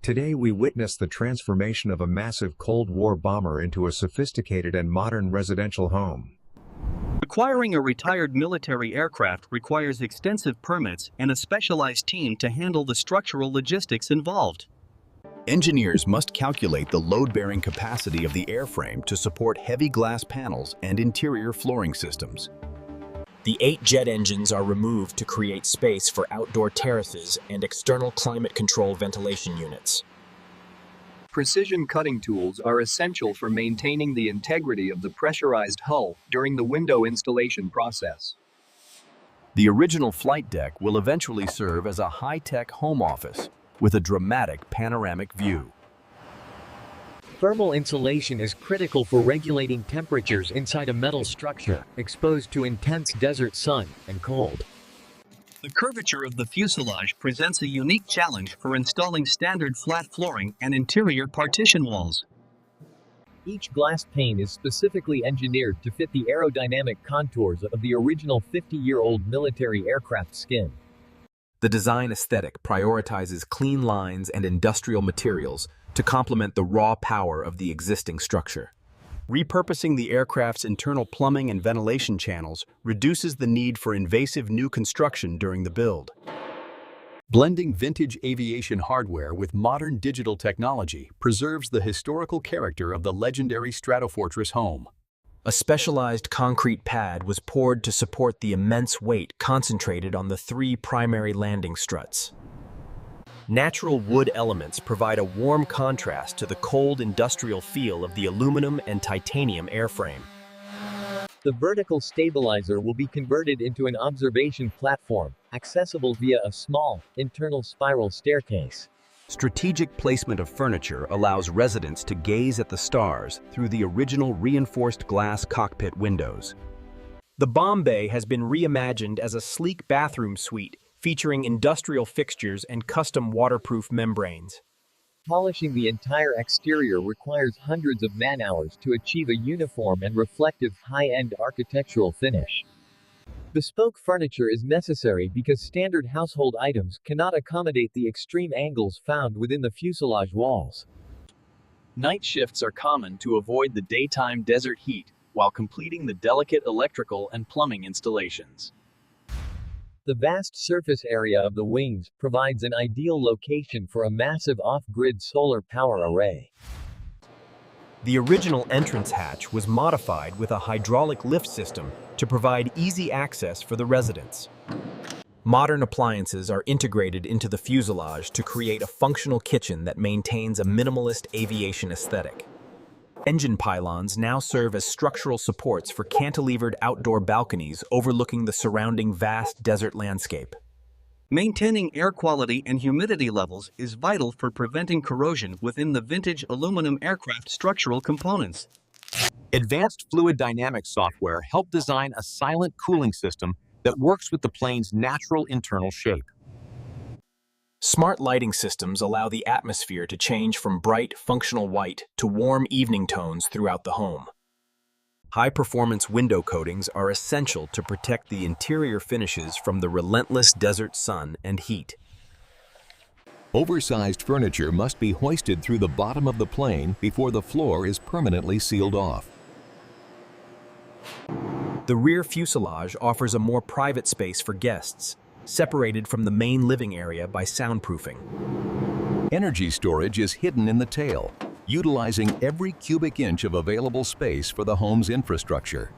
Today we witness the transformation of a massive Cold War bomber into a sophisticated and modern residential home. Acquiring a retired military aircraft requires extensive permits and a specialized team to handle the structural logistics involved. Engineers must calculate the load-bearing capacity of the airframe to support heavy glass panels and interior flooring systems. The 8 jet engines are removed to create space for outdoor terraces and external climate control ventilation units. Precision cutting tools are essential for maintaining the integrity of the pressurized hull during the window installation process. The original flight deck will eventually serve as a high-tech home office with a dramatic panoramic view. Thermal insulation is critical for regulating temperatures inside a metal structure exposed to intense desert sun and cold. The curvature of the fuselage presents a unique challenge for installing standard flat flooring and interior partition walls. Each glass pane is specifically engineered to fit the aerodynamic contours of the original 50-year-old military aircraft skin. The design aesthetic prioritizes clean lines and industrial materials to complement the raw power of the existing structure. Repurposing the aircraft's internal plumbing and ventilation channels reduces the need for invasive new construction during the build. Blending vintage aviation hardware with modern digital technology preserves the historical character of the legendary Stratofortress home. A specialized concrete pad was poured to support the immense weight concentrated on the 3 primary landing struts. Natural wood elements provide a warm contrast to the cold industrial feel of the aluminum and titanium airframe. The vertical stabilizer will be converted into an observation platform, accessible via a small, internal spiral staircase. Strategic placement of furniture allows residents to gaze at the stars through the original reinforced glass cockpit windows. The bomb bay has been reimagined as a sleek bathroom suite featuring industrial fixtures and custom waterproof membranes. Polishing the entire exterior requires hundreds of man-hours to achieve a uniform and reflective high-end architectural finish. Bespoke furniture is necessary because standard household items cannot accommodate the extreme angles found within the fuselage walls. Night shifts are common to avoid the daytime desert heat while completing the delicate electrical and plumbing installations. The vast surface area of the wings provides an ideal location for a massive off-grid solar power array. The original entrance hatch was modified with a hydraulic lift system to provide easy access for the residents. Modern appliances are integrated into the fuselage to create a functional kitchen that maintains a minimalist aviation aesthetic. Engine pylons now serve as structural supports for cantilevered outdoor balconies overlooking the surrounding vast desert landscape. Maintaining air quality and humidity levels is vital for preventing corrosion within the vintage aluminum aircraft structural components. Advanced fluid dynamics software help design a silent cooling system that works with the plane's natural internal shape. Smart lighting systems allow the atmosphere to change from bright, functional white to warm evening tones throughout the home. High-performance window coatings are essential to protect the interior finishes from the relentless desert sun and heat. Oversized furniture must be hoisted through the bottom of the plane before the floor is permanently sealed off. The rear fuselage offers a more private space for guests, separated from the main living area by soundproofing. Energy storage is hidden in the tail, utilizing every cubic inch of available space for the home's infrastructure.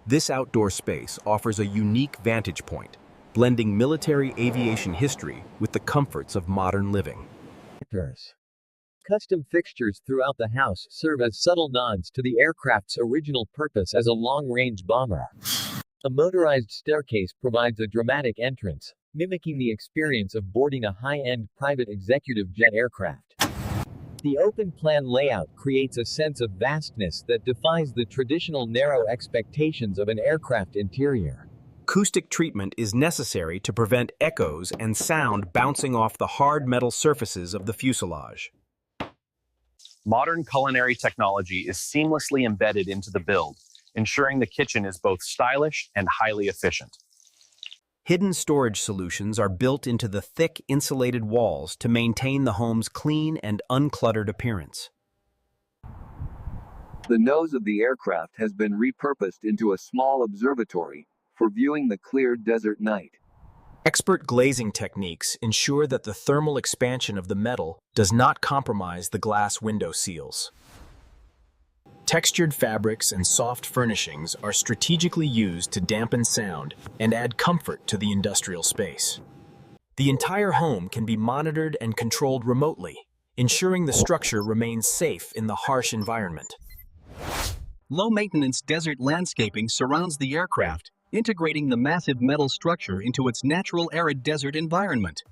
This outdoor space offers a unique vantage point, blending military aviation history with the comforts of modern living. Custom fixtures throughout the house serve as subtle nods to the aircraft's original purpose as a long-range bomber. A motorized staircase provides a dramatic entrance, mimicking the experience of boarding a high-end private executive jet aircraft. The open-plan layout creates a sense of vastness that defies the traditional narrow expectations of an aircraft interior. Acoustic treatment is necessary to prevent echoes and sound bouncing off the hard metal surfaces of the fuselage. Modern culinary technology is seamlessly embedded into the build, ensuring the kitchen is both stylish and highly efficient. Hidden storage solutions are built into the thick, insulated walls to maintain the home's clean and uncluttered appearance. The nose of the aircraft has been repurposed into a small observatory for viewing the clear desert night. Expert glazing techniques ensure that the thermal expansion of the metal does not compromise the glass window seals. Textured fabrics and soft furnishings are strategically used to dampen sound and add comfort to the industrial space. The entire home can be monitored and controlled remotely, ensuring the structure remains safe in the harsh environment. Low-maintenance desert landscaping surrounds the aircraft, integrating the massive metal structure into its natural arid desert environment.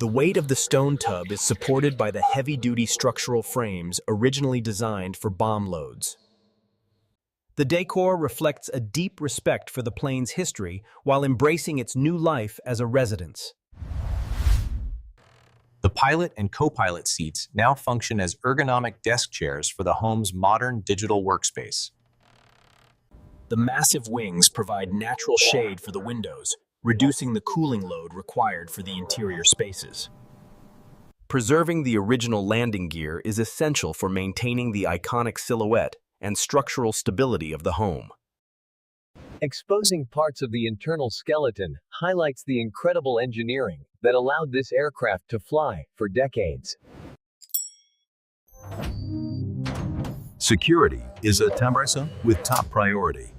The weight of the stone tub is supported by the heavy-duty structural frames originally designed for bomb loads. The decor reflects a deep respect for the plane's history while embracing its new life as a residence. The pilot and co-pilot seats now function as ergonomic desk chairs for the home's modern digital workspace. The massive wings provide natural shade for the windows, reducing the cooling load required for the interior spaces. Preserving the original landing gear is essential for maintaining the iconic silhouette and structural stability of the home. Exposing parts of the internal skeleton highlights the incredible engineering that allowed this aircraft to fly for decades. Security is a tambresa with top priority.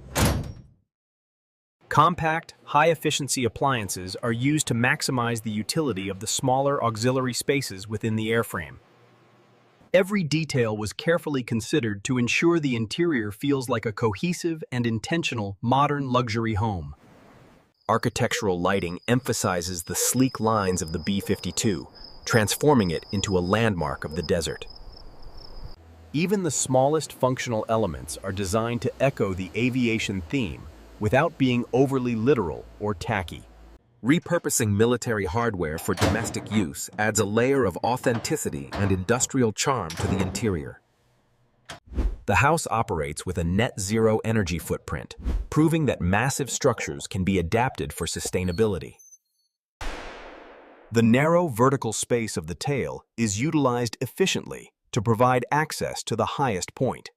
Compact, high-efficiency appliances are used to maximize the utility of the smaller auxiliary spaces within the airframe. Every detail was carefully considered to ensure the interior feels like a cohesive and intentional modern luxury home. Architectural lighting emphasizes the sleek lines of the B-52, transforming it into a landmark of the desert. Even the smallest functional elements are designed to echo the aviation theme without being overly literal or tacky. Repurposing military hardware for domestic use adds a layer of authenticity and industrial charm to the interior. The house operates with a net-zero energy footprint, proving that massive structures can be adapted for sustainability. The narrow vertical space of the tail is utilized efficiently to provide access to the highest point.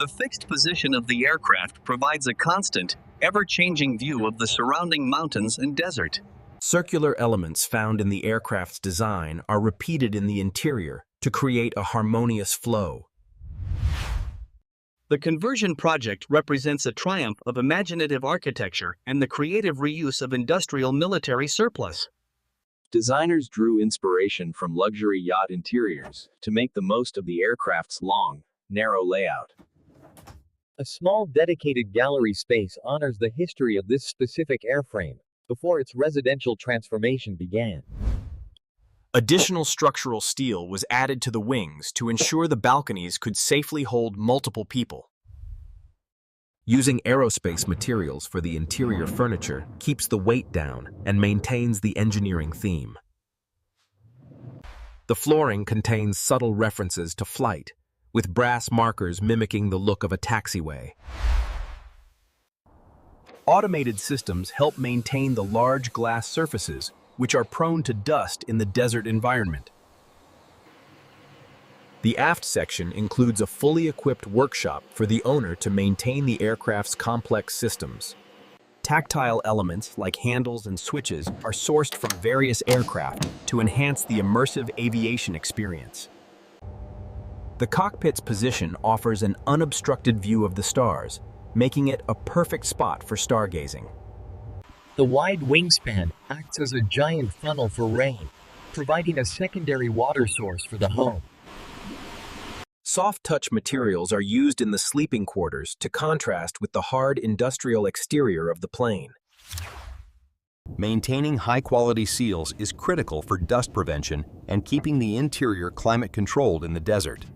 The fixed position of the aircraft provides a constant, ever-changing view of the surrounding mountains and desert. Circular elements found in the aircraft's design are repeated in the interior to create a harmonious flow. The conversion project represents a triumph of imaginative architecture and the creative reuse of industrial military surplus. Designers drew inspiration from luxury yacht interiors to make the most of the aircraft's long, narrow layout. A small dedicated gallery space honors the history of this specific airframe before its residential transformation began. Additional structural steel was added to the wings to ensure the balconies could safely hold multiple people. Using aerospace materials for the interior furniture keeps the weight down and maintains the engineering theme. The flooring contains subtle references to flight, with brass markers mimicking the look of a taxiway. Automated systems help maintain the large glass surfaces, which are prone to dust in the desert environment. The aft section includes a fully equipped workshop for the owner to maintain the aircraft's complex systems. Tactile elements like handles and switches are sourced from various aircraft to enhance the immersive aviation experience. The cockpit's position offers an unobstructed view of the stars, making it a perfect spot for stargazing. The wide wingspan acts as a giant funnel for rain, providing a secondary water source for the home. Soft-touch materials are used in the sleeping quarters to contrast with the hard industrial exterior of the plane. Maintaining high-quality seals is critical for dust prevention and keeping the interior climate-controlled in the desert.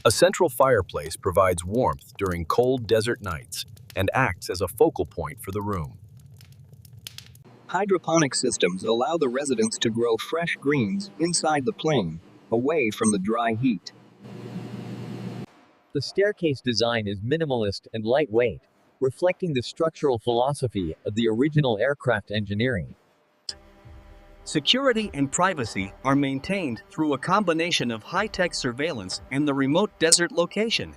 A central fireplace provides warmth during cold desert nights and acts as a focal point for the room. Hydroponic systems allow the residents to grow fresh greens inside the plane, away from the dry heat. The staircase design is minimalist and lightweight, reflecting the structural philosophy of the original aircraft engineering. Security and privacy are maintained through a combination of high-tech surveillance and the remote desert location.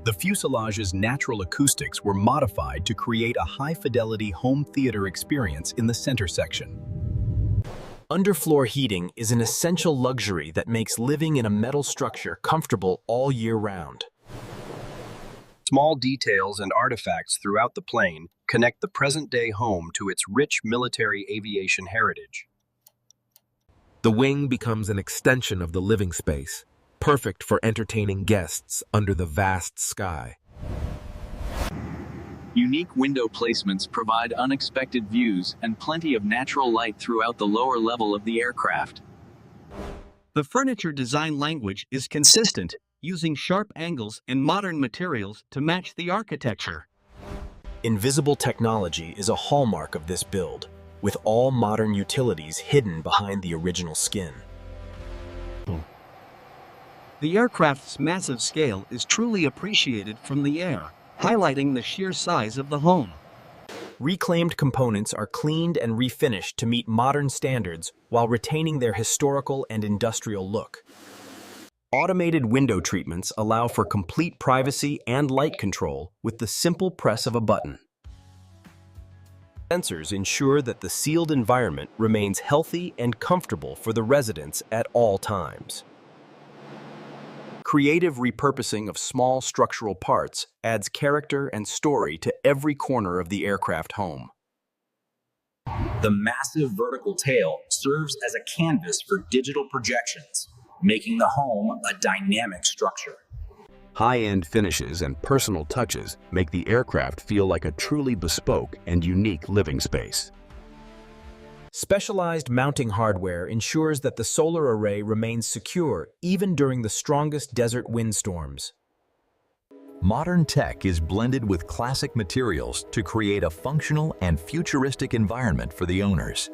The fuselage's natural acoustics were modified to create a high-fidelity home theater experience in the center section. Underfloor heating is an essential luxury that makes living in a metal structure comfortable all year round. Small details and artifacts throughout the plane connect the present-day home to its rich military aviation heritage. The wing becomes an extension of the living space, perfect for entertaining guests under the vast sky. Unique window placements provide unexpected views and plenty of natural light throughout the lower level of the aircraft. The furniture design language is consistent, using sharp angles and modern materials to match the architecture. Invisible technology is a hallmark of this build, with all modern utilities hidden behind the original skin. The aircraft's massive scale is truly appreciated from the air, highlighting the sheer size of the home. Reclaimed components are cleaned and refinished to meet modern standards while retaining their historical and industrial look. Automated window treatments allow for complete privacy and light control with the simple press of a button. Sensors ensure that the sealed environment remains healthy and comfortable for the residents at all times. Creative repurposing of small structural parts adds character and story to every corner of the aircraft home. The massive vertical tail serves as a canvas for digital projections, making the home a dynamic structure. High-end finishes and personal touches make the aircraft feel like a truly bespoke and unique living space. Specialized mounting hardware ensures that the solar array remains secure even during the strongest desert windstorms. Modern tech is blended with classic materials to create a functional and futuristic environment for the owners.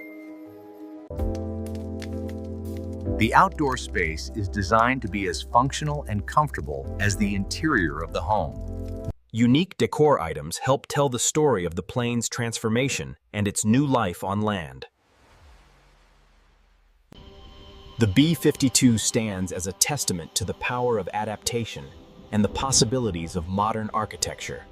The outdoor space is designed to be as functional and comfortable as the interior of the home. Unique decor items help tell the story of the plane's transformation and its new life on land. The B-52 stands as a testament to the power of adaptation and the possibilities of modern architecture.